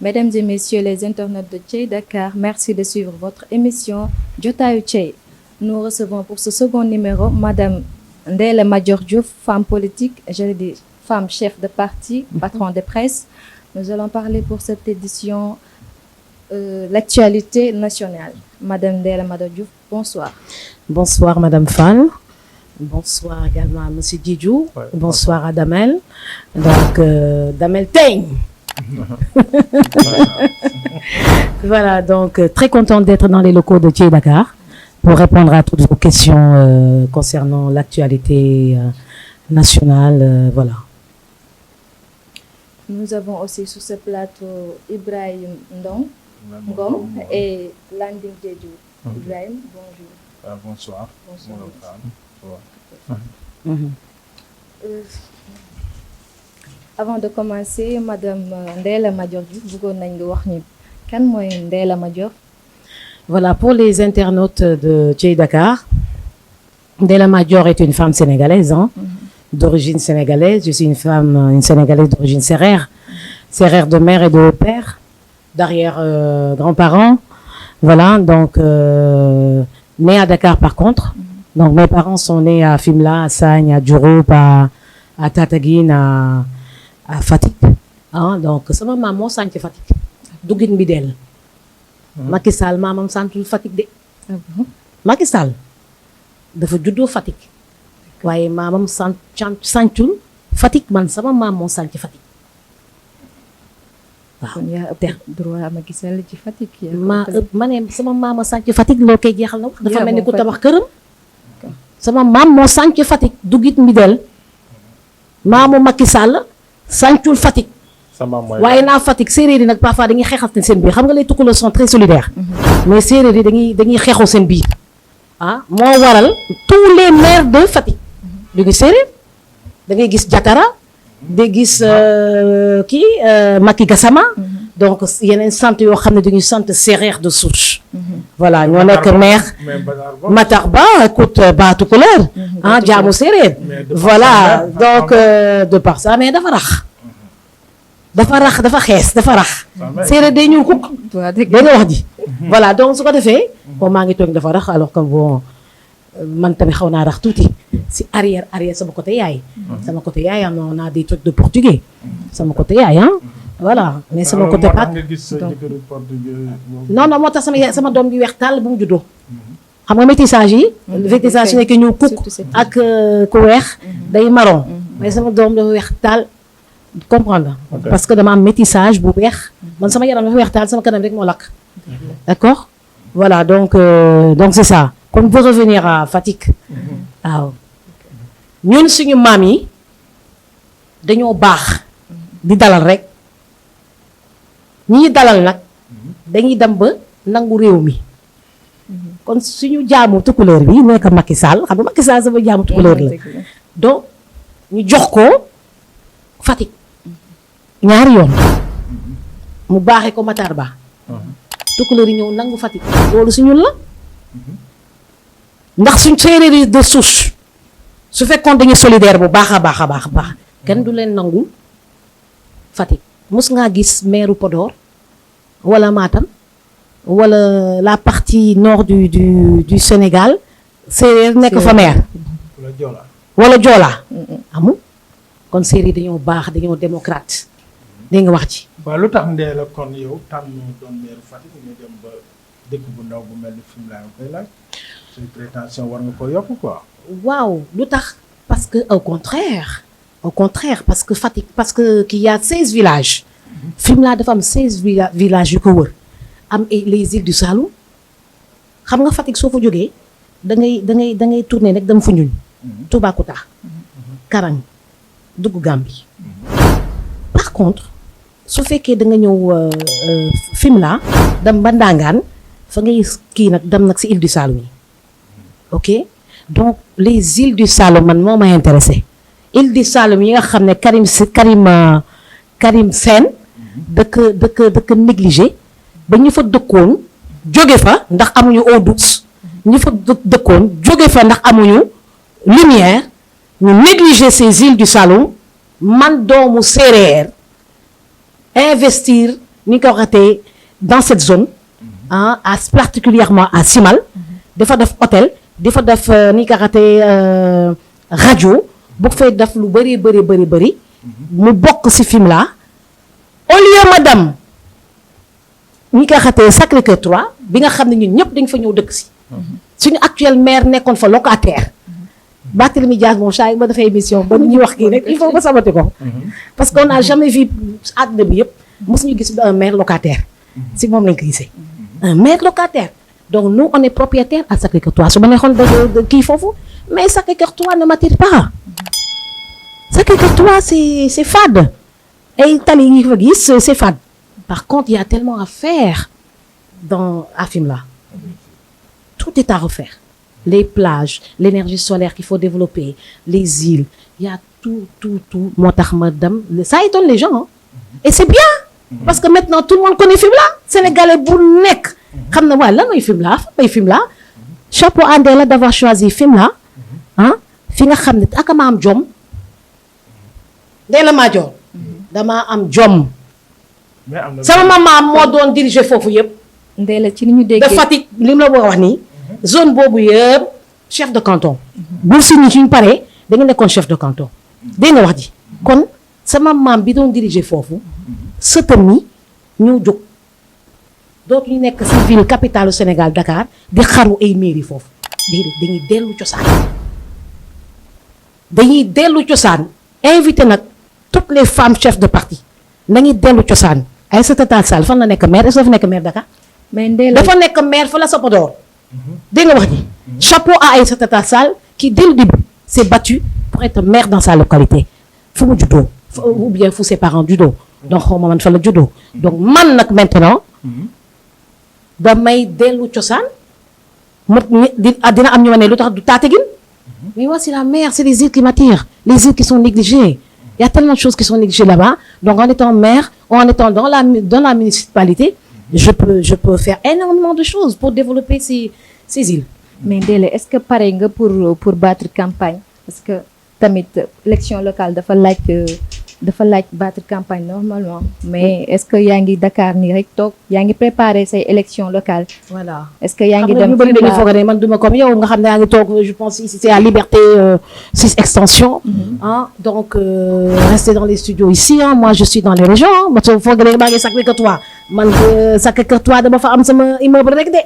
Mesdames et messieurs les internautes de Thiey Dakar, merci de suivre votre émission Jotaayu Thiey. Nous recevons pour ce second numéro Madame Ndella Madior Diouf, femme politique, j'allais dire femme chef de parti, patron de presse. Nous allons parler pour cette édition l'actualité nationale. Madame Ndella Madior Diouf, bonsoir. Bonsoir Madame Fall. Bonsoir également à Monsieur Djidjou. Ouais, bonsoir à Damel. Donc Damel Teigne. Voilà, donc très contente d'être dans les locaux de Thiey Dakar pour répondre à toutes vos questions concernant l'actualité nationale. Voilà. Nous avons aussi sur ce plateau Ibrahim Ngom et Landing Djedjou. Ibrahim, bonjour. Bonsoir. Avant de commencer, Madame Ndella Madior Diouf, bëggoon nañ nga wax ni kan mooy Ndella Madior. Voilà, pour les internautes de Thiey Dakar, Ndella Madior est une femme sénégalaise, d'origine sénégalaise. Je suis une Sénégalaise d'origine sérère, sérère de mère et de père, d'arrière-grands-parents. Voilà, donc née à Dakar par contre. Donc mes parents sont nés à Fimela, à Sagne, à Diouroup, à Tataguine, à Fatick. Donc sama maam moo sant Fatick. Dugit Mbideel. Macky Sall maamam santul Fatick de. Macky Sall dafa juddoo Fatick. waaye maamam santul Fatick, man sama maam moo sant Fatick. waaw kon yaa ëpp droit Macky Sall ci Fatick. ma ne sama maama sant Fatick loo koy jeexal na wax. dafa mel ni ku tabax këram. sama maam moo sant Fatick Dugit Mbideel. maamu Macky Sall santul Fatick. waaye naa Fatick séeréer yi nag parfois dañuy xeexal seen biir xam nga les Tukulóor sont très solidaires. mais séeréer yi dañuy xeexoo seen biir. moo waral tous les maires de Fatick. du gis séeréer da ngay gis Jatara. da gis Macky Gassama. donc yeneen sant yoo xam ne dañuy sant séeréer de souche. voilà ñoo nekk maire. Matar Ba écoute ba Tukulóor. jaamu séeréer. voilà donc de par ça mais dafa rax. dafa xees dafa rax. séeréer day ñuul kukk. da nga wax ji. voilà donc su ko defee. bon maa ngi toog dafa rax alors que bon man tamit xaw naa rax tuuti si arrière sama côté yaay. sama côté yaay on a des trucs de portugais. sama côté yaay voilà mais sama côté pat non moo tax sama doom bi weex tàll bu mu juddoo. xam nga métissage yi. métissage su nekkee ñuul kukk ak ku weex day marron. mais sama doom dafa weex tàll. comprendre parce que dama am métissage bu weex. man sama yaram dafa weex tàll sama kanam rek moo lakk. d'accord voilà donc c'est ça. kon pour revenir à Fatick. waaw ñun suñu maam yi dañoo baax. di dalal rek. ñi dalal nag dañuy dem ba nangu réew mi. kon suñu jaamu Tukulóor bi nekk Macky Sall xam nga Macky Sall sama jaamu Tukulóor la. donc ñu jox ko Fatick. ñaari yoon. mu baaxee ko Matar Ba. Tukulóor yi ñëw nangu Fatick. loolu si ñun la. ndax suñ séeréer de souche su fekkoon dañuy solidaire bu baax a baax kenn du leen nangu Fatick. mos ngaa gis maire Podor wala Matam wala la partie nord du Sénégal séeréer nekk fa maire. wala Joola. amul kon séeréer dañoo baax dañoo démocrate. dégg nga wax ci. waaw lu tax Ndella kon yow tànn doon maire Fatick ñu dem ba dëkk bu ndaw bu mel ni Fimela koy laaj. suñu prétention war nga ko yokk quoi. waaw lu tax parce que au contraire parce que Fatick parce que qu'il y a 16 villages. Fimela dafa am 16 villages yu ko wër. am les îles du Saloum xam nga Fatick soo fa jógee da ngay tourner rek dem Foundiougne. Toubacouta. Karang dugg Gambie. par contre su fekkee da nga ñëw Fimela dem ba Ndangaan fa ngay kii nag dem nag si île du Saloum yi. ok donc les îles du Saloum man moo ma intéressé île du Saloum yi nga xam ne Karim Sène dëkk négligé ba ñu fa dëkkoon jóge fa ndax amuñu eau douce ñu fa dëkkoon jóge fa ndax amuñu lumière ñu négligé ces îles du Saloum man doomu séeréer investir ni ko waxatee dans cette zone particulièrement à Simal dafa def hôtel dafa def ni ko waxatee radio bu fay def lu bëri mu bokk ci Fimela au lieu madame ni ko waxatee Sacré-Cœur 3 bi nga xam ne ñun ñëpp dañ fa ñëw dëkk ci suñu actuel maire nekkoon fa locataire Barthélémy Dias moom saa yi ma defee émission ba ñuy wax kii rek il faut ba sabati ko parce qu'on n'a jamais vu àdduna bi yëpp mosuñu gis un maire locataire si moom lañ ko gisee un maire locataire donc nous on est propriétaire à Sacré-Cœur 3 su ma neexoon de kii foofu mais Sacré-Cœur 3 ne m'attire pas Sacré-Cœur 3 c'est fade ay tali yi fa gis c'est fade par contre il y a tellement à faire à Fimela tout est à refaire les plages l'énergie solaire qu'il faut développer les îles il y a tout moo tax madame ça étonne les gens et c'est bien parce que maintenant tout le monde connaît Fimela sénégalais bu nekk xam na waaye lan mooy Fimela chapeau à Ndella d'avoir choisi Fimela fi nga xam ne ak ma am jom Ndella Madior damaa am jom sama maman moo doon diriger foofu yëpp Ndella ci ni ñu déggee de Fatick li mu la wax nii zone boobu yëpp chef de canton bul suñu suñ paree da nga nekkoon chef de canton dégg nga wax ji kon sama maam bi doon diriger foofu sëtam ni ñoo jóg dootuñu nekk ci ville capitale du Sénégal Dakar di xaru ay mairie foofu dañuy dellu cosaan invité nag toutes les femmes chefs de parti nañuy dellu cosaan Aïssata Tall Sall fan la nekk maire est-ce que dafa nekk maire Dakar mais Ndella dafa nekk maire fa la sa Podor dégg nga wax ji chapeau à Aïssata Tall Sall qui dès le début s'est battue pour être maire dans sa localité fu mu juddoo ou bien fu ses parents juddoo donc xaw ma man fa la juddoo donc man nag maintenant damay dellu cosaan dina am ñu ma ne lu tax du Tataguine mais moi c'est la mer c'est les îles qui m'attirent les îles qui sont négligées il y a tellement de choses qui sont négligées là-bas donc en étant maire ou en étant dans la municipalité je peux faire énormément de choses pour développer ces îles. mais Ndella est-ce que pare nga pour battre campagne parce que tamit élection locale dafa laaj battre campagne normalement mais est-ce que yaa ngi Dakar nii rek toog yaa ngi préparer say élection locale voilà est-ce que yaa ngi dem ñu bëri dañuy foog ne man duma comme yow nga xam ne yaa ngi toog je pense ici c'est à Liberté 6 extension donc restez dans les studios ici moi je suis dans les régions ma foog ne maa ngi Sacré-Cœur 3 man Sacré-Cœur 3 dama fa am sama immeuble rek de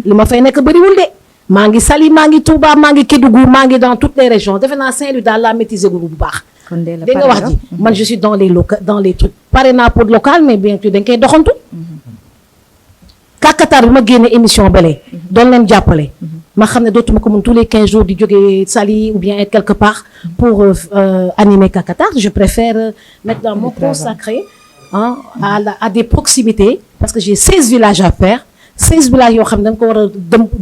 li ma fay nekk bëriwul de maa ngi Saly maa ngi Touba maa ngi Kédougou maa ngi dans toutes les régions defe naa Saint-Louis daal laa maîtriser gu bu baax dégg nga wax ji man je suis dans les trucs pare naa pour local mais bien sûr dañ koy doxantu kakatar bi ma génne émission bele doon leen jàppale ma xam ne dootuma ko mun tous les 15 jours di jógee Saly ou bien être quelque part pour animer kakatar je préfère mettre dans mon consacré à des proximités parce que j'ai 16 villages à faire 16 villages yoo xam ne da nga ko war a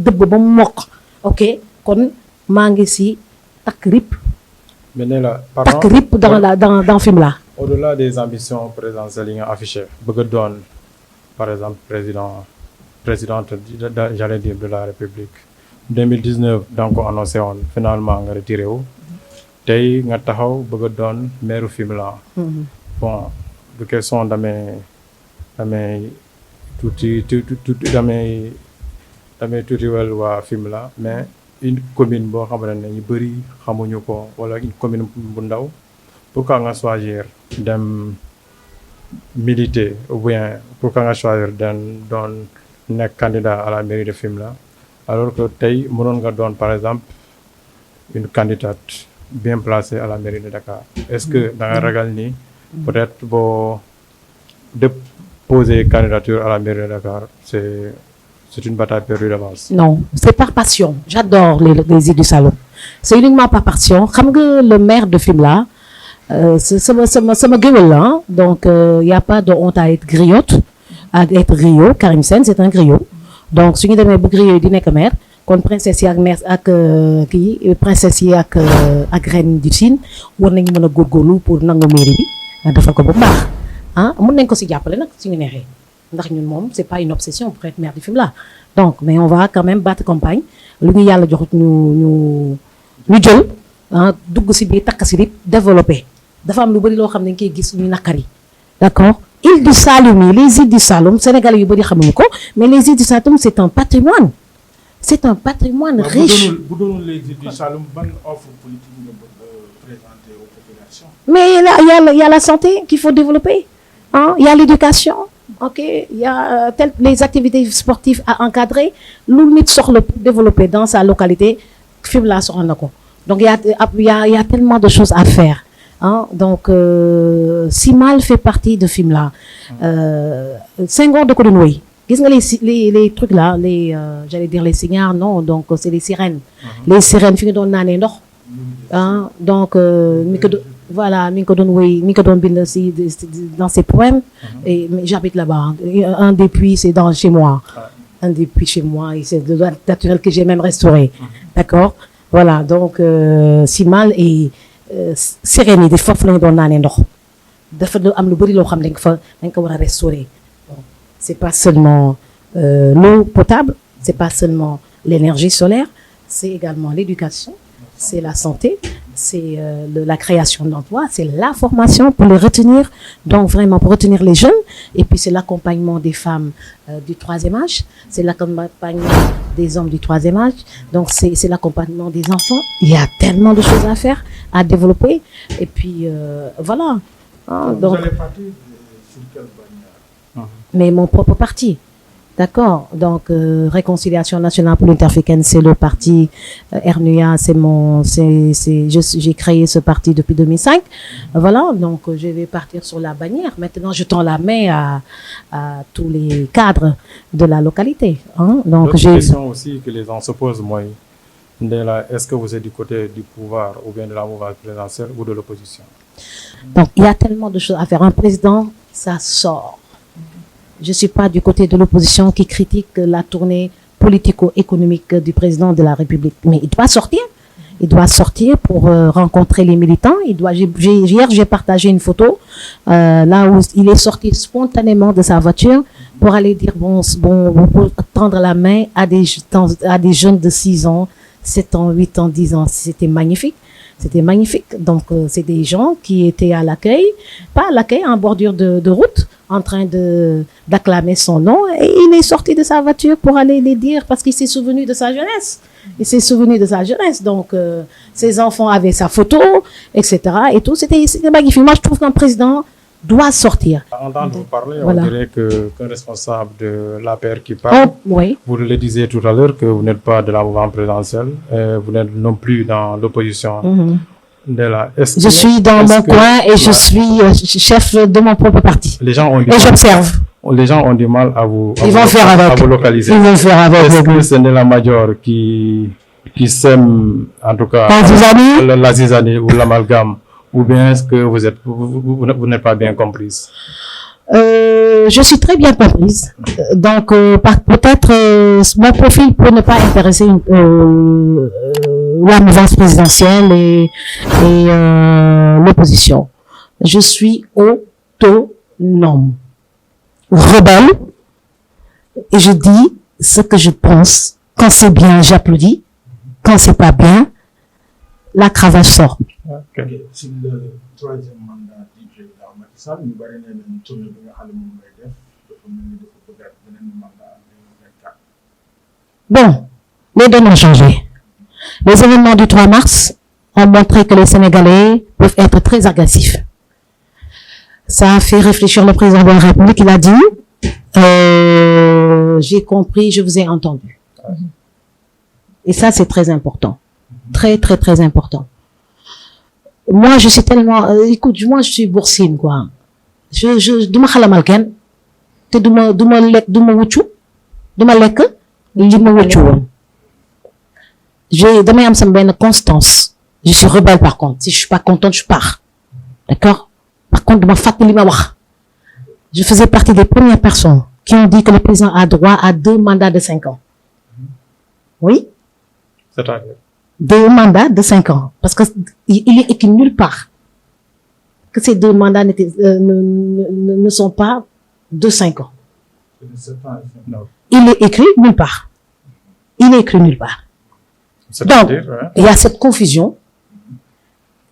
dëbb ba mu mokk ok kon maa ngi si takk rip mais Ndella takk rip dans Fimela. au-delà des ambitions présidentielles yi nga affiché bëgg a doon par exemple présidente j'allais dire de la République 2019 da nga ko annoncé woon finalement nga retiré wu tey nga taxaw bëgg a doon maire Fimela bon du question damay tuuti wel waa Fimela mais une commune boo xamante ne ñu bëri xamuñu ko wala une commune bu ndaw pourquoi nga choisir dem militer ou bien pourquoi nga choisir doon nekk candidat à la mairie de Fimela alors que tey mënoon nga doon par exemple une candidate bien placée à la mairie de Dakar est-ce que da nga ragal ni peut-être boo déposer candidature à la mairie de Dakar c'est une bataille perdue d'avance. Non, c'est par passion. J'adore les îles du Saloum. C'est uniquement par passion. Xam nga le maire de Fimela sama géwél la donc il y a pas de honte à être griotte à être griot Karim Sène c'est un griot donc su ñu demee bu griot yi di nekk maire kon princesse yi ak maire ak princesse yi ak reine du Sine war nañu mën a góorgóorlu pour nangu mairie bi defal ko ba baax mën nañ ko si jàppale nag suñu neexee ndax ñun moom c'est pas une obsession pour être maire de Fimela donc mais on va quand même battre campagne lu ñu yàlla joxut ñu jël dugg si biir takk si rib développer dafa am lu bari loo xam ne dañ koy gis ñu nakari d'accord île du Saloum, les îles du Saloum, Sénégalais yu bari xamuñu ko, mais les îles du Saloum c'est un patrimoine. C'est un patrimoine riche. bu doonul les îles du Saloum ban offre politique nga bëgg présenter aux populations. Mais là, il y a la santé qu'il faut développer. Hein? Il y a l'éducation. Ok, il y a les activités sportives à encadrer. Lu nit soxla pour développer dans sa localité, Fimela soxla na ko. Donc il y a tellement de choses à faire. Hein? Donc Simal fait partie de Fimela. Senghor de ko doon wéy. Gis nga les trucs là, j'allais dire les cigares, non, donc c'est les sirènes. Les sirènes fi nga doon naanee ndox. Hein? Donc voilà, mi ngi ko doon wéy, mi ngi ko doon bind dans ses poèmes. Et mais j'habite là-bas. Un des puits c'est chez moi. Un des puits chez moi, et c'est de l'eau naturelle que j'ai même restauré. D'accord? Voilà, donc Simal et sirènes yi de foofu la ñu doon naanee ndox. Dafa am lu bari loo xam dañ ko war a restaurer. C'est pas seulement l'eau potable, c'est pas seulement l'énergie solaire, c'est également l'éducation, c'est la santé, c'est la création d'emplois, c'est la formation pour les retenir, donc vraiment pour retenir les jeunes, et puis c'est l'accompagnement des femmes du troisième âge, c'est l'accompagnement des hommes du troisième âge, donc c'est l'accompagnement des enfants. Il y a tellement de choses à faire, à développer, et puis voilà. Hein, donc, vous allez partir sur quelle bannière? Mais mon propre parti. D'accord. Donc, Réconciliation nationale pour l'interafricaine, c'est le parti RNUA, j'ai créé ce parti depuis 2005. Voilà. Donc, je vais partir sur la bannière. Maintenant, je tends la main à tous les cadres de la localité. Hein. Donc, l'autre question aussi que les gens se posent, moi, est-ce que vous êtes du côté du pouvoir ou bien de la mouvance présidentielle ou de l'opposition? Donc, il y a tellement de choses à faire. Un président, ça sort. Je suis pas du côté de l'opposition qui critique la tournée politico-économique du président de la République. Mais il doit sortir. Il doit sortir pour rencontrer les militants. Hier, j'ai partagé une photo là où il est sorti spontanément de sa voiture pour aller dire pour tendre la main à des jeunes de 6 ans, 7 ans, 8 ans, 10 ans. C'était magnifique. C'était magnifique. Donc, c'est des gens qui étaient à l'accueil, pas à l'accueil, en bordure de route, en train d'acclamer son nom. Et il est sorti de sa voiture pour aller les dire parce qu'il s'est souvenu de sa jeunesse. Il s'est souvenu de sa jeunesse. Donc, ses enfants avaient sa photo, etc. Et tout. C'était magnifique. Moi, je trouve qu'un président doit sortir. Entendre vous parler, Voilà. on dirait qu'un responsable de l'APR qui parle, Oui. vous le disiez tout à l'heure que vous n'êtes pas de la mouvance présidentielle, vous n'êtes non plus dans l'opposition. Je suis dans mon coin et je suis chef de mon propre parti. Les gens ont Et j'observe. Les gens ont du mal à vous, Ils vont faire avec. à vous localiser. Ils vont faire avec. Est-ce que c'est la Major qui sème, en tout cas, la zizanie ou l'amalgame, ou bien est-ce que vous n'êtes pas bien comprise? Je suis très bien comprise. Donc, peut-être mon profil pour ne pas intéresser la mouvance présidentielle et l'opposition. Je suis autonome, rebelle, et je dis ce que je pense. Quand c'est bien, j'applaudis. Quand c'est pas bien, la cravache sort. Okay. Si le troisième mandat du président Macky Sall ñu bari nee nañ tournée bi nga xam ne moom lay def dafa mel ni dafa bëgg beneen mandat en 2024. Bon, les données ont changé. Les événements du 3 mars ont montré que les Sénégalais peuvent être très agressifs. Ça a fait réfléchir le président de la République. Il a dit, j'ai compris, je vous ai entendu. Et ça, c'est très important. Très, très, très important. Moi, je suis tellement, écoute, moi, je suis boursine, quoi. Duma xalamal kenn, te duma wuccu, duma lekk, li ma wuccu woon. Damay am sama benn constance. Je suis rebelle, par contre. Si je suis pas contente, je pars. D'accord? Par contre, duma fàtte li ma wax. Je faisais partie des premières personnes qui ont dit que le président a droit à 2 mandats de 5 ans. Oui? C'est-à-dire? 2 mandats de 5 ans. Parce que il est écrit nulle part que ces 2 mandats ne sont pas de 5 ans. Il est écrit nulle part. Il est écrit nulle part. Donc, il y a cette confusion.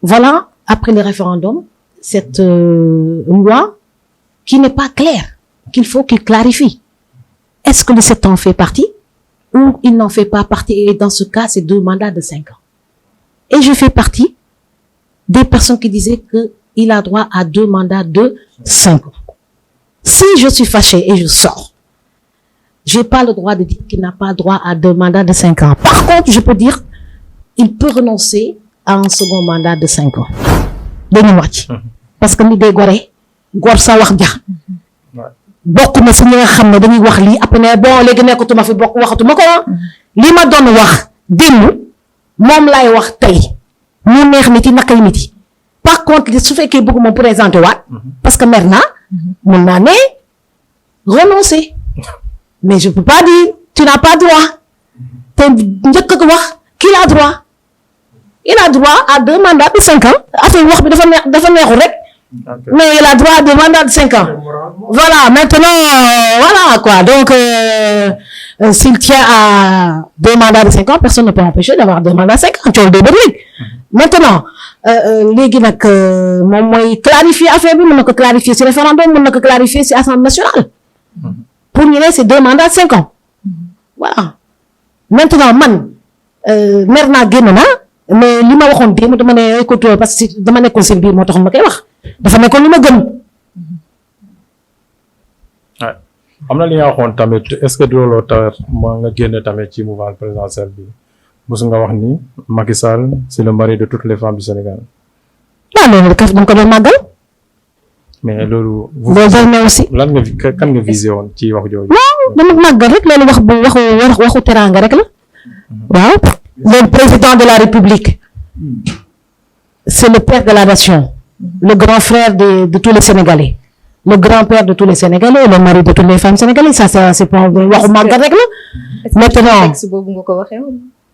Voilà, après le référendum, cette loi qui n'est pas clair, qu'il faut qu'il clarifie. Est-ce que le 7 ans fait partie ou il n'en fait pas partie? Et dans ce cas, c'est 2 mandats de 5 ans. Et je fais partie des personnes qui disaient qu'il a droit à 2 mandats de 5 ans. Si je suis fâchée et je sors, j'ai pas le droit de dire qu'il n'a pas droit à 2 mandats de 5 ans. Par contre, je peux dire, il peut renoncer à un second mandat de 5 ans. Dañu wàcc. Parce que ni day gore, gor sa wax ja. Bokk na si ñi nga xam ne dañuy wax lii après ne bon léegi nekkatuma fi bokk waxatuma ko lii ma doon wax démb moom laay wax tey mu neex nit yi naqay nit yi. Par contre su fekkee bëgg moom présenter waat parce que mer naa mën naa ne renoncer mais je peux pas dire tu n'as pas droit te njëkk a wax qu'il a droit. Il a droit à 2 mandats de 5 ans. Affaire wax bi dafa neexul rek. Mais il a droit à 2 mandats de 5 ans. Voilà, maintenant, voilà quoi. Donc, s'il tient à 2 mandats de 5 ans, personne ne peut empêcher d'avoir 2 mandats de 5 ans. Tu vois le début. Maintenant, léegi nag moom mooy clarifier affaire bi mën na ko clarifier ci référendum mën na ko clarifier ci assemblée nationale. Pour ñu ne c'est 2 mandats de 5 ans. Voilà. Maintenant man mer naa génn naa. Mais li ma waxoon démb dama ne écoute parce que dama nekkoon seen biir moo taxoon ma koy wax dafa nekkoon li ma gëm. waaw am na li nga waxoon tamit est-ce que looloo tax ma nga génne tamit ci mouvement présidentiel bi mos nga wax ni Macky Sall c'est le mari de toutes les femmes du Sénégal. waaw loolu kaf dama ko doon màggal. mais loolu. loolu ne aussi. lan nga kan nga visé woon ci wax jooju. waaw dama màggal rek loolu wax bu waxu teraanga rek la. waaw. Le président de la République, c'est le père de la nation, le grand frère de tous les Sénégalais, le grand-père de tous les Sénégalais, le mari de toutes les femmes sénégalaises. Ça, c'est pas waxu màggal rek la. Maintenant,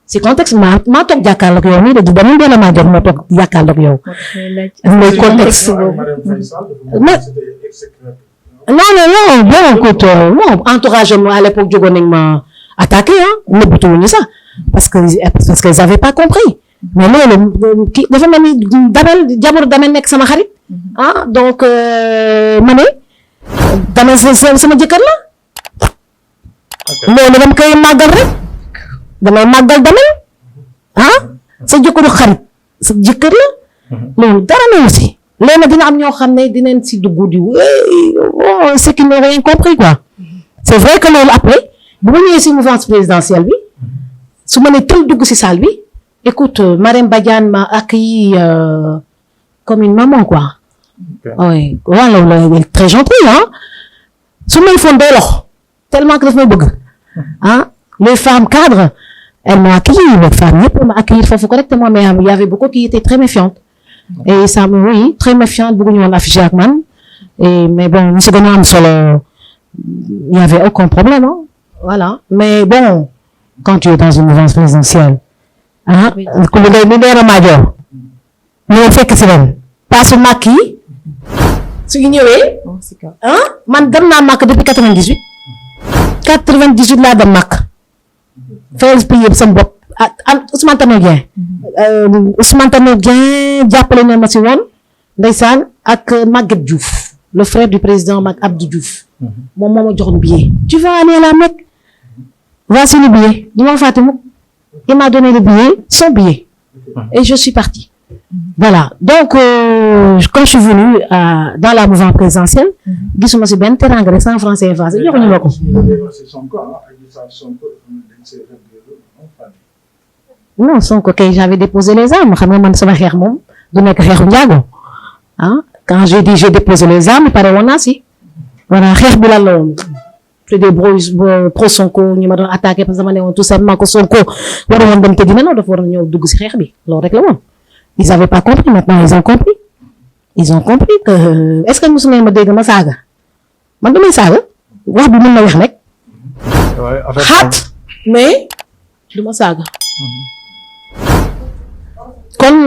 c'est contexte maa toog jàkkaarloog yow nii de ba mu benn maa jot maa toog jàkkaarloog yow. mais contexte non bon écoute bon entourage à l'époque jógoon nañ ma attaqué nëbbatuwuñu sax. Parce qu'ils avaient pas compris. Mais loolu kii dafa mel ni jamono dama nekk sama xarit. Donc ma ne dama sama jëkkër la. loolu dama koy màggal rek. damay màggal damay sa jëkkëru xarit sa jëkkër la. loolu dara na aussi. léegi dina am ñoo xam ne dinañ si dugg di c'est qu'ils n'ont rien compris quoi. C'est vrai que loolu après bu ma ñëwee si mouvance présidentielle bi. su ma nee tël dugg ci salle bi écoute Marème Badiane m'a accueilli comme une maman quoi. oui voilà elle est très gentille su may fon day lox tellement que daf may bëgg les femmes cadres elles m'ont accueilli les femmes ñëpp ma accueillir foofu correctement mais il y avait beaucoup qui étaient très méfiantes et ça oui très méfiantes bëgguñu woon afficher ak man et mais bon ñu si gën a am solo il y avait aucun problème voilà mais bon. Quand tu es dans une mouvance présidentielle ku li Ndella Madior ñoo fekk si leen passe Macky su ñu ñëwee man dem naa Macky depuis 98 laa dem Macky fayal payer sama bopp Ousmane Tanor Dieng jàppale na ma si woon ndeysaan ak Maguette Diouf le frère du président Abdou Diouf moom moo ma joxoon billet tu vas aller à la Mecque. Voici le billet. Il m'a donné le billet, son billet. Et je suis partie. Voilà. Donc, quand je suis venue dans la mouvance présidentielle, gisuma si benn teranga rek 100 francs CFA joxuñu ma ko. Non, Sonko kay j'avais déposé les armes. Xam nga man sama xeex moom du nekk xeexu njaago. Quand j'ai dit j'ai déposé les armes, pare woon naa si. Voilà, xeex bi lan la woon. C'est des pro Sonko ñu ma doon attaqué parce que dama ne woon tout simplement que Sonko waru woon dem te dina non dafa war a ñëw dugg ci xeex bi loolu rek la woon. Ils avaient pas compris maintenant ils ont compris. Ils ont compris que est-ce que mosu ngeen ma dégg ma saaga man damay saaga wax bi mën na wax rek. xaat mais du ma saaga. Kon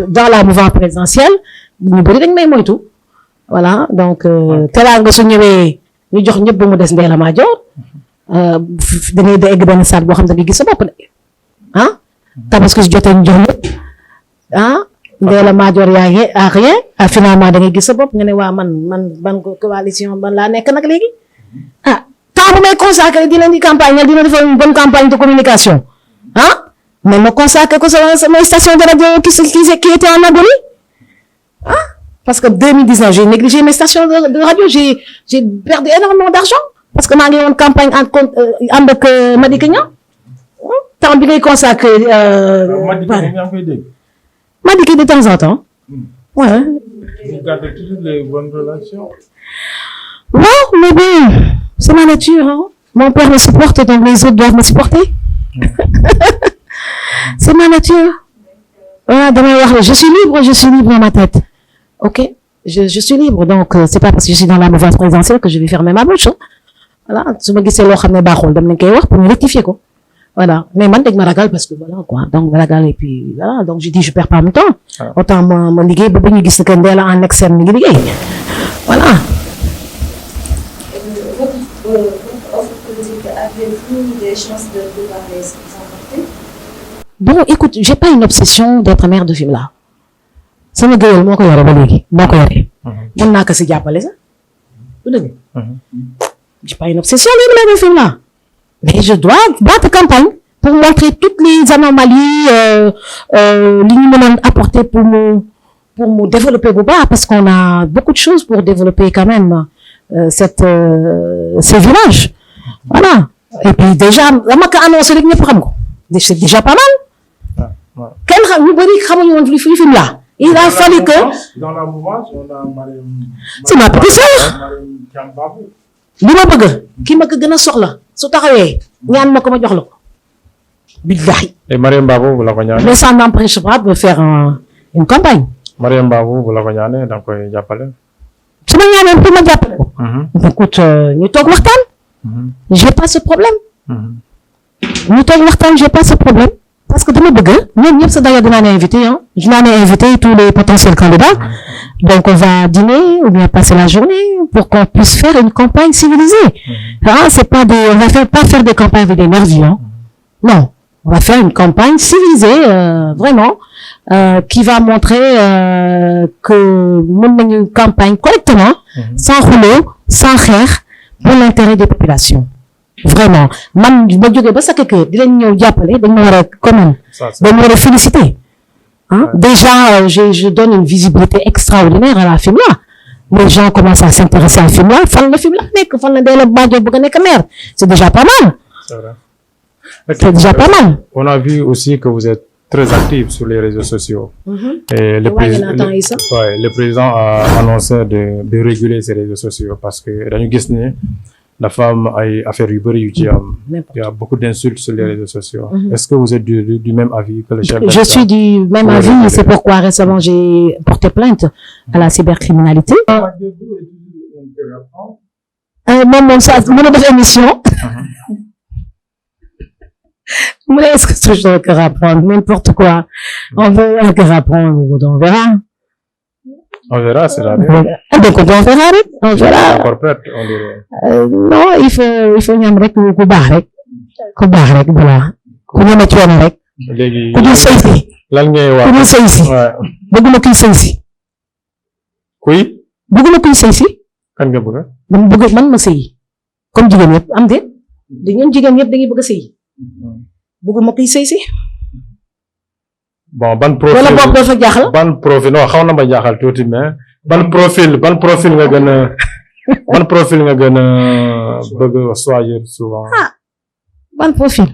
dans la mouvance présidentielle ñu bëri dañ may moytu voilà donc teraanga su ñëwee. ñu jox ñëpp ba mu des Ndella Madior da ngay egg benn saat boo xam ne da ngay gis sa bopp de tabaski su jotee ñu jox ñëpp Ndella Madior yaa ngi à rien finalement da ngay gis sa bopp nga ne waa man ban coalition ban laa nekk nag léegi ah temps bu may consacré di leen di campagne dina defal une bonne campagne de communication ah mais ma consacré ko sama station de radio qui était en agonie ah parce que 2019 j'ai négligé mes stations de radio j'ai perdu énormément d'argent parce que maa ngi woon campagne en compte ànd ak Madické Niang temps bi ngay consacré Madické de temps en temps ouais Vous gardez toujours les bonnes relations. Non, mais bon, c'est ma nature. Hein. Mon père me supporte, donc les autres doivent me supporter. C'est ma nature. Voilà, je suis libre dans ma tête. Ok, je suis libre, donc c'est pas parce que je suis dans la mouvance présidentielle que je vais fermer ma bouche. Hein. Voilà, su ma gisee loo xam ne baaxul dem nañ koy wax pour ñu rectifier ko. Voilà, mais man dañ ma ragal parce que voilà quoi, donc ma ragal et puis voilà, donc je dis je perds pas mon temps. Autant ma liggéey ba ñu gis que Ndella en externe mi ngi liggéey. Voilà. Votre offre politique, avez-vous des chances de pouvoir les emporter? Bon, écoute, j'ai pas une obsession d'être maire de Fimela. Sama gëwël moo ko yore ba léegi moo ko yore. Mën naa ko si jàppale sax. Du dëgg. J'ai pas une obsession d'être maire de Fimela. Mais je dois battre campagne pour montrer toutes les anomalies li ñu mën a apporter pour mu développer bu baax parce qu'on a beaucoup de choses pour développer quand même ces villages. Voilà. Et puis déjà dama ko annoncé rek ñëpp xam ko. C'est déjà pas mal. Kenn xam ñu bari xamuñu woon fi Fimela. Il a fallu que Dans la mouvance, on a Mariam. C'est ma petite sœur. Mariam Thiam Babou. li ma bëgg ki ma ko gën a soxla su taxawee ñaan ma ko ma jox la ko. Billahi. Et Mariam Babou bu la ko ñaanee. Mais ça n'empêche pas de faire une campagne. Mariam Babou bu la ko ñaanee da nga koy jàppale. su ma ñaanee pour ma jàppale ko. Écoute ñu toog waxtaan. J'ai pas ce problème. ñu toog waxtaan j'ai pas ce problème. Parce que dama bëgg ñoom ñëpp sa d'ailleurs dinaa ne invité hein. Dinaa ne invité tous les potentiels candidats. Donc on va dîner ou bien passer la journée pour qu'on puisse faire une campagne civilisée. Ah, c'est pas on va pas faire des campagnes avec des nervis, hein. Non, on va faire une campagne civilisée, vraiment, qui va montrer que mën nañu campagne correctement, sans rouleau, sans xeex, pour l'intérêt des populations. Vraiment man ma jógee ba Sacré-Cœur di leen ñëw jàppale dañ ma war a quand même dañ ma war a féliciter hein? Déjà je donne une visibilité extraordinaire à la Fimela. Les gens commencent à s'intéresser à Fimela fan la Fimela nekk fan la Ndella Madior bëgg a nekk maire c'est déjà pas mal. C'est vrai. C'est déjà pas mal. On a vu aussi que vous êtes très active sur les réseaux sociaux. Et le président a annoncé de réguler ces réseaux sociaux parce que dañu gis ne dafa am ay affaires yu bëri yu ci am. Il y a beaucoup d'insultes sur les réseaux sociaux. Est-ce que vous êtes du même avis que le chef d'État? Je suis du même avis, c'est pourquoi récemment j'ai porté plainte à la cybercriminalité. Moom ça mën a def émission. Mais est-ce que je dois que rapprendre n'importe quoi? On veut que rapprendre, on verra. On verra, c'est la Donc on verra rek, on verra. Corporate, on dirait. Non, il faut ñam rek ku baax rek voilà. Ku ñeme coono rek. Léegi ku dul sëy si. lan ngay wax? Ku dul sëy si. Bëgguma kuy sëy si. Kuy? Bëgguma kuy sëy si. Kan nga bëgg? Man bëgg man ma sëy. Comme jigéen yëpp am de. Ñun jigéen yëpp dañuy bëgg a sëy. Bëgguma kuy sëy si. Bon, ban profil wala boog dafa jaaxal. Ban profil non xaw na ma jaaxal tuuti mais ban profil nga gën a bëgg choisir souvent. Ah ban profil.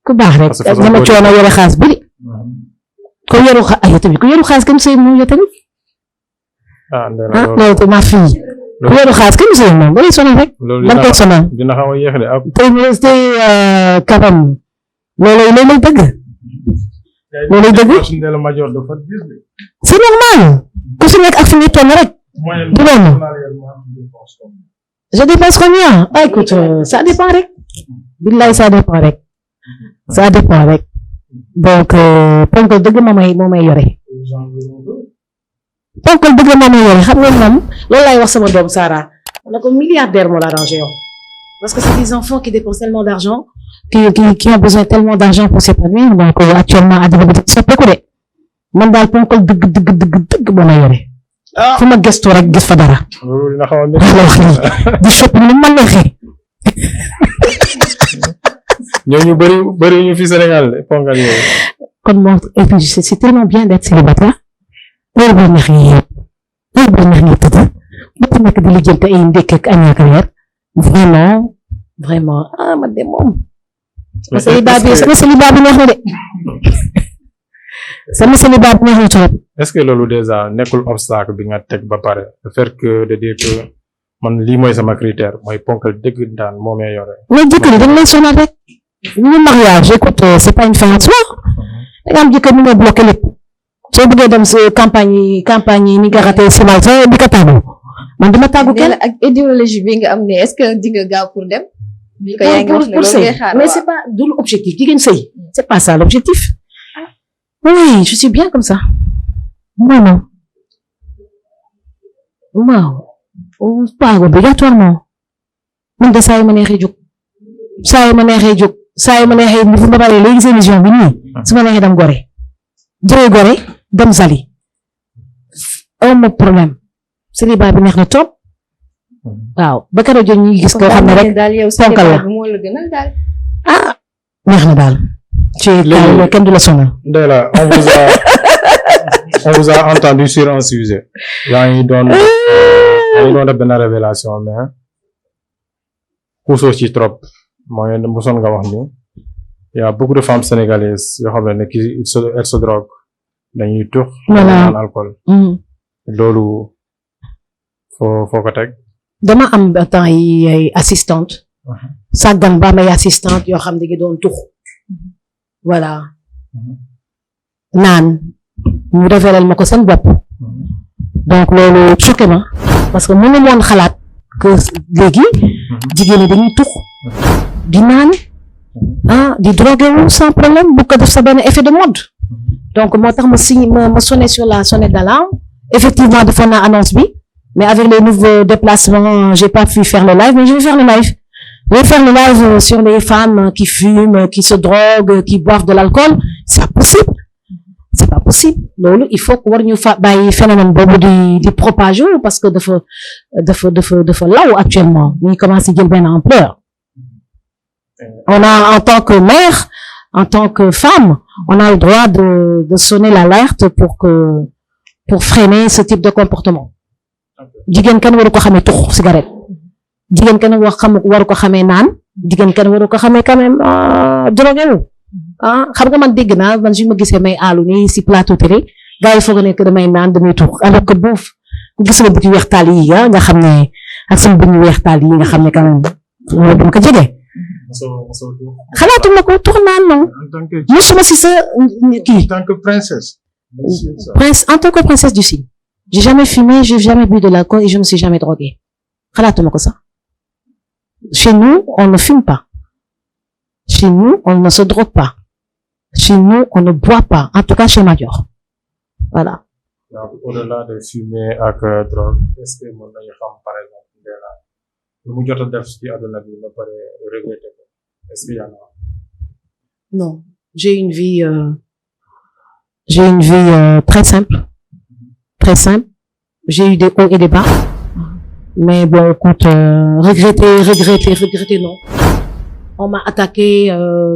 Ku baax rek dama coono yore xaalis bëri. Ku yoru xaalis kenn sëy moom yow tamit. Non c'est ma fille. Ku yoru xaalis kenn sëy moom ba lay sonal rek. Ban koy sonal. Dina xaw a yéex de tey quand même loolu lay dëgg. Loolu dëgg c'est normal ku si nekk ak fi nga toll rek du noonu je dépense combien ah écoute ça dépend rek billahi ça dépend rek donc ponkal dëgg moo may yore ponkal dëgg moo may yore xam nga moom loolu laay wax sama doom Sarah na ko milliardaire moo la arrangé yow parce que c'est des enfants qui dépensent tellement d'argent qui ont besoin tellement d'argent pour s'épanouir donc actuellement àddina bi soppeeku de man daal ponkal dëgg moo ma yore. fu ma gëstu rek gis fa dara. loolu dina xaw a di shopping ni ma neexee. ñooñu bëri ñu fi Sénégal ponkal yooyu. kon moom et puis c'est tellement bien d'être célibataire. heure boo neex yi yëpp heure boo neex yi tëdd ba ku nekk di lijjanti ay ndékk ak añ ak reer vraiment man de moom. sama célibat bi neex na de. sama célibat bi neex na trop. est-ce que loolu déjà nekkul obstacle bi nga teg ba pare le fait que de dire que man lii mooy sama critère mooy ponkal dëgg daan moo may yore. mais jëkkër yi dañ lay sonal rek. le mariage écoute c'est pas une fin en soi. da nga am jëkkër ñu ngi bloqué lépp. soo bëggee dem si campagne yi ni nga ratee si mal sa di ko tàggu man dama tàggu kenn. ak idéologie bi nga am ne est-ce que di nga gaaw pour dem. bi ko yaa ngi wax ne loolu ngay xaar mais c'est pas du l'objectif jigéen sëy c'est pas ça l'objectif. oui je suis bien comme ça. non waaw pas obligatoirement man de saa yu ma neexee jóg saa yu ma neexee bu ma paree léegi seen émission bi nii su ma neexee dem Gorée jëlee Gorée dem Zali amul problème célibat bi neex na trop waaw ba keroog jot ñu gis ko xam ne rek ponkal la neex na daal. ci kaw kenn du la sonal. Ndella on vous a entendu sur un sujet. yaa ngi doon def benn révélation mais puusoo ci trop mooy mosoon nga wax ni y a beaucoup de femmes sénégalaises yoo xam ne elles se droguent dañuy tux. naan alcool. loolu foo ko teg. dama am temps yi ay assistante. sàggan ba may assistante yoo xam ne dañu doon tux. voilà. naan ñu révélé ma ko seen bopp. donc loolu choqué ma parce que mënu moon xalaat que léegi jigéen ñi dañuy tux di naan di drogué wu sans problème bu ko def sa benn effet de mode. donc moo tax ma sonné sur la sonnette d'alarme effectivement defoon naa annonce bi mais avec les nouveaux déplacements j'ai pas pu faire le live mais je vais faire le live. Je vais faire le live sur les femmes qui fument, qui se droguent, qui boivent de l'alcool. C'est pas possible. C'est pas possible. loolu il faut que war ñu bàyyi phénomène boobu di propager parce que dafa law actuellement ñu commencé jël benn ampleur. On a en tant que mère, en tant que femme, on a le droit de sonner l'alerte pour freiner ce type de comportement. jigéen kenn waru ko xamee tux cigarette. jigéen kenn waru ko xamee naan jigéen kenn waru ko xamee quand même drogué wu xam nga man dégg naa man su ma gisee may aalu nii si plateau télé gars yi foog ne que damay naan damay tux alors que boof ku gis nga bëti weextaal yi nga xam ne ak sama bëñ weextaal yi nga xam ne quand même dama ko jege. xalaatuma ko tux naan non musuma si sa kii. en tant que princesse. en tant que princesse du Sine. j'ai jamais fumé j'ai jamais bu de l'alcool et je me suis jamais droguée xalaatuma ko sax. Chez nous, on ne fume pas. Chez nous, on ne se drogue pas. Chez nous, on ne boit pas. En tout cas, chez Madior. Voilà. Donc, au-delà de fumer ak drogue, est-ce que mën nañu xam par exemple Ndella lu mu jot a def ci àdduna bi ba pare regretter ko est-ce que y en a? Non, j'ai une vie très simple. Très simple. J'ai eu des hauts et des bas. Mais bon, écoute, regretter, non. On m'a attaqué,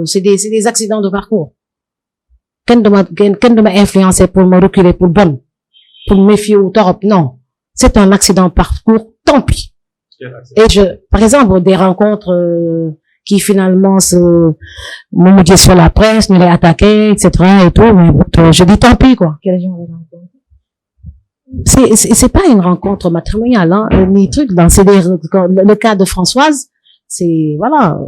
c'est des accidents de parcours. Qu'est-ce de m'a influencé pour me reculer, pour me méfier ou torop, non. C'est un accident de parcours, tant pis. Et par exemple, des rencontres, qui finalement m'ont dit sur la presse, nous les attaqués, etc. et tout, mais je dis tant pis, quoi. Quel genre de rencontre? C'est pas une rencontre matrimoniale, ni truc, c'est le cas de Françoise, c'est, voilà,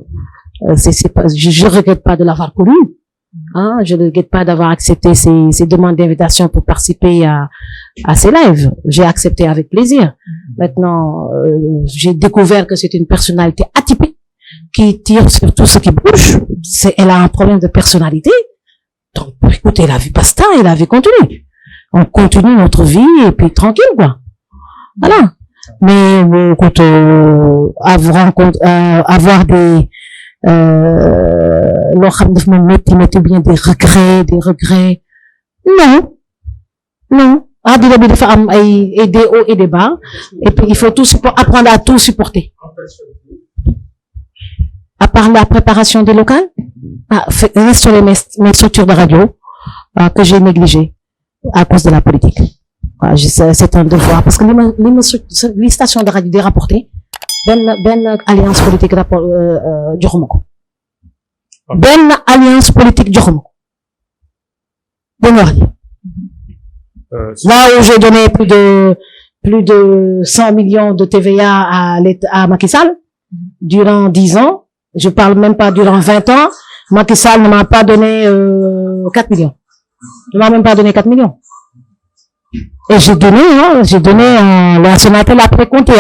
c'est pas, je regrette pas de l'avoir connu, je ne regrette pas d'avoir accepté ses demandes d'invitation pour participer à ces lives. J'ai accepté avec plaisir. Maintenant, j'ai découvert que c'est une personnalité atypique, qui tire sur tout ce qui bouge. Elle a un problème de personnalité. Donc, écoutez, la vie basta et la vie continue. On continue notre vie et puis tranquille, quoi. Voilà. Mais écoute, avoir des loo xam daf ma métti bien des regrets, non. non adduna bi dafa am ay des hauts et des bas et puis il faut apprendre à tout supporter. À part la préparation des locales, restaurer mes structures de radio que j'ai négligées à cause de la politique. C'est un devoir parce que les stations de radio di rapporté benn alliance politique joxuma ko benn alliance politique joxuma ko dégg nga wax ji là où j'ai donné plus de 100 millions de TVA à Macky Sall durant 10 ans, je parle même pas durant 20 ans, Macky Sall ne m'a pas donné 4 millions. Ne m'a même pas donné 4 millions. Et j'ai donné la Sonatel a précompté,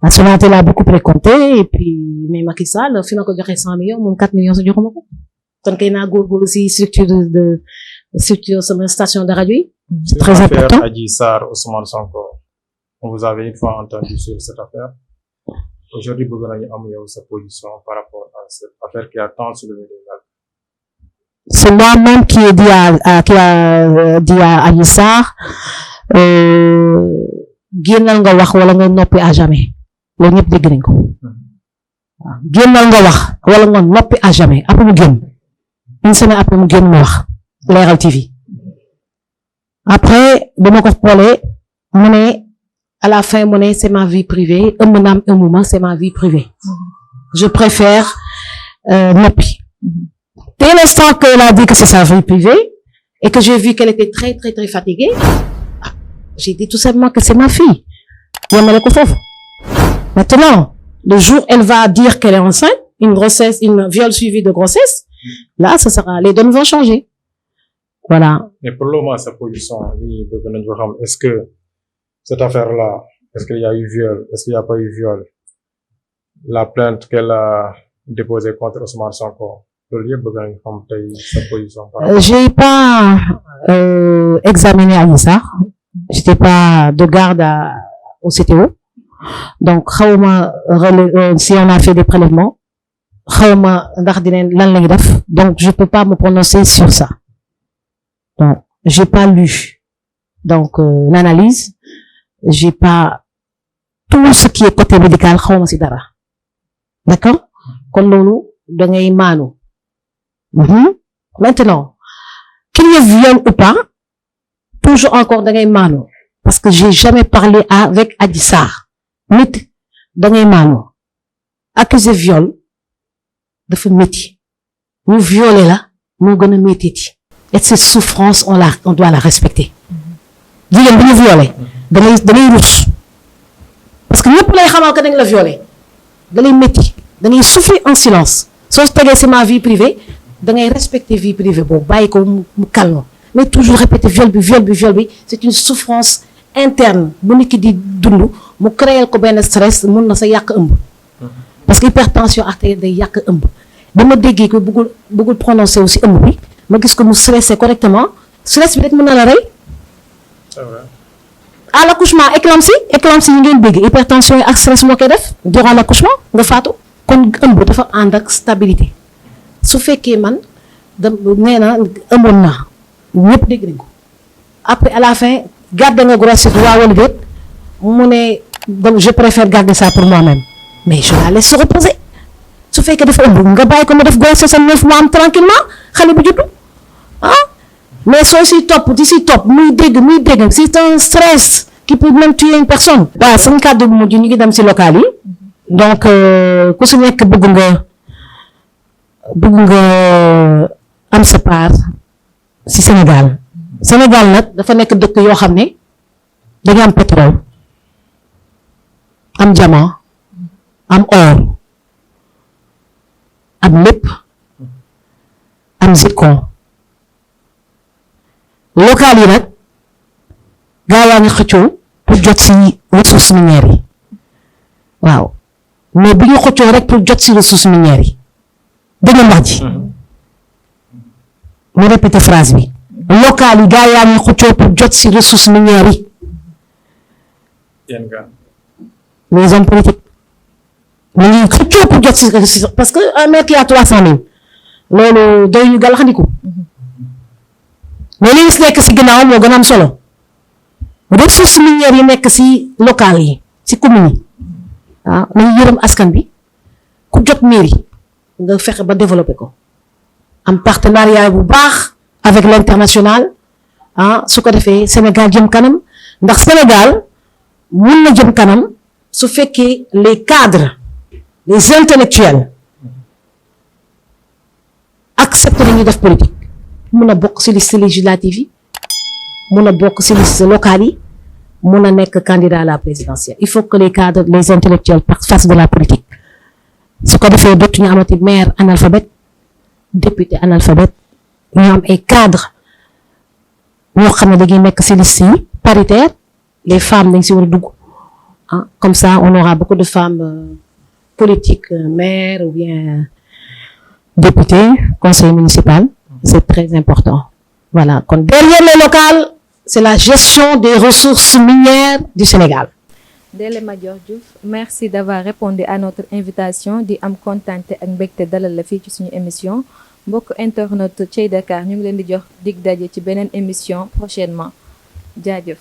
la Sonatel a beaucoup précompté et puis mais Macky Sall fi ma ko joxe 100 millions moom 4 millions sa joxuma ko kon kay naa góorgóorlu si structure sama station de radio yi. C'est très important. Adji Sarr, Ousmane Sonko, vous avez une fois entendu sur cette affaire. Aujourd'hui, bëgg nañu am yow sa position par rapport à cette affaire qui a tant soulevé les vagues. C'est moi-même qui a dit à Adji Sarr, génnal nga wax wala nga noppi à jamais. Loolu ñëpp dégg nañ ko. waaw génnal nga wax wala nga noppi à jamais après mu génn une semaine après mu génn mu wax Leral TV. Après dama ko xoolee mu ne à la fin mu ne c'est ma vie privée ëmb naam ëmbuma c'est ma vie privée. Je préfère noppi. Dès l'instant qu'elle a dit que c'est sa vie privée et que j'ai vu qu'elle était très très très fatiguée, j'ai dit tout simplement que c'est ma fille. Yamale ko foofu. Maintenant, le jour où elle va dire qu'elle est enceinte, une viol suivi de grossesse, là, les données vont changer. Voilà. Mais pour le moment, sa position, est-ce que cette affaire-là, est-ce qu'il y a eu viol, est-ce qu'il n'y a pas eu viol? La plainte qu'elle a déposée contre Ousmane Sonko, sa position. J'ai pas examiné Adji Sarr. J'étais pas de garde au CTO. Donc, si on a fait des prélèvements, donc je peux pas me prononcer sur ça. Donc, j'ai pas lu. Donc, l'analyse, j'ai pas tout ce qui est côté médical, d'accord? Kon lolu da ngay maanu. Maintenant, qu'il y ait viol ou pas, toujours encore da ngay maanu parce que j'ai jamais parlé avec Adji Sarr. Nit da ngay maanu. Accusé viol dafa métti. Ñu violer la moo gën a métti. Et cette souffrance on doit la respecter. Jigéen bu ñu violer da ngay rus parce que ñëpp lay xamal que dañ la violer da lay métti da ngay souffrir en silence soo tegee c'est ma vie privée da ngay respecter vie privée boobu bàyyi ko mu calme mais toujours répéter viol bi c'est une souffrance interne bu nit ki di dund mu créer ko benn stress mun na sa yàq ëmb parce que hypertension artérielle day yàq ëmb ba ma déggee ko bëggul prononcer aussi ëmb bi ma gis ko mu stressé correctement stress bi rek mën na la rey. C'est vrai. À l'accouchement éclampsie yi ngeen dégg hypertension yi ak stress moo koy def durant l'accouchement nga faatu kon ëmb dafa ànd ak stabilité su fekkee man nee na ëmboon naa ñëpp dégg nañ ko après à la fin garder nga grossesse waa wala déet mu ne donc je préfère garder ça pour moi-même mais je la laisse se reposer su fekkee dafa ëmb nga bàyyi ko mu def grossesse am 9 mois am tranquillement xale bu juddu mais soo si topp muy dégg c'est un stress qui peut même tuer une personne. waaw seen kàddu bu mujj ñu ngi dem si local yi donc ku si nekk bëgg nga am sa part si Sénégal nag dafa nekk dëkk yoo xam ne dañu am pétrole am diamant am or am lépp am zircon local yi nag gaa yaa ngi xëccoo pour jot si ressources minières yi waaw mais bi ñu xëccoo rek pour jot si ressources minières yi dégg nga wax ji ma répété phrase bi local yi gaa yaa ngi xëccoo pour jot si ressources minières yi les hommes politiques ñu ngi xëccoo pour jot si parce que un mètre y a 300 000 loolu doy ñu gàllaxandiku mais li nekk si ginnaaw moo gën a am solo ressources minières yi nekk ci locales yi ci communes yi nañu yërëm askan bi ku jot mairie nga fexe ba développer ko am partenariat bu baax avec l'international su ko defee Sénégal jëm kanam ndax Sénégal mun na jëm kanam su fekkee les cadres les intellectuels acceptent nañu def politique mun a bokk ci liste législative yi mun a bokk ci liste locale yi mun a nekk candidat à la présidentielle il faut que les cadres les intellectuels fassent de la politique su ko defee dootuñu amati maire analphabète député analphabète ñu am ay cadres ñoo xam ne dañuy nekk ci liste yi paritaire les femmes dañ ci war a dugg comme ça on aura beaucoup de femmes politiques maires ou bien députés conseil municipal c'est très important voilà kon derrière les locales c'est la gestion des ressources minières du Sénégal. Ndella Madior Diouf merci d'avoir répondu à notre invitation di am kontante ak mbégte dalal la fii ci suñu émission mbokk internet Thiey Dakar ñu ngi leen di jox dig daje ci beneen émission prochainement jaajëf.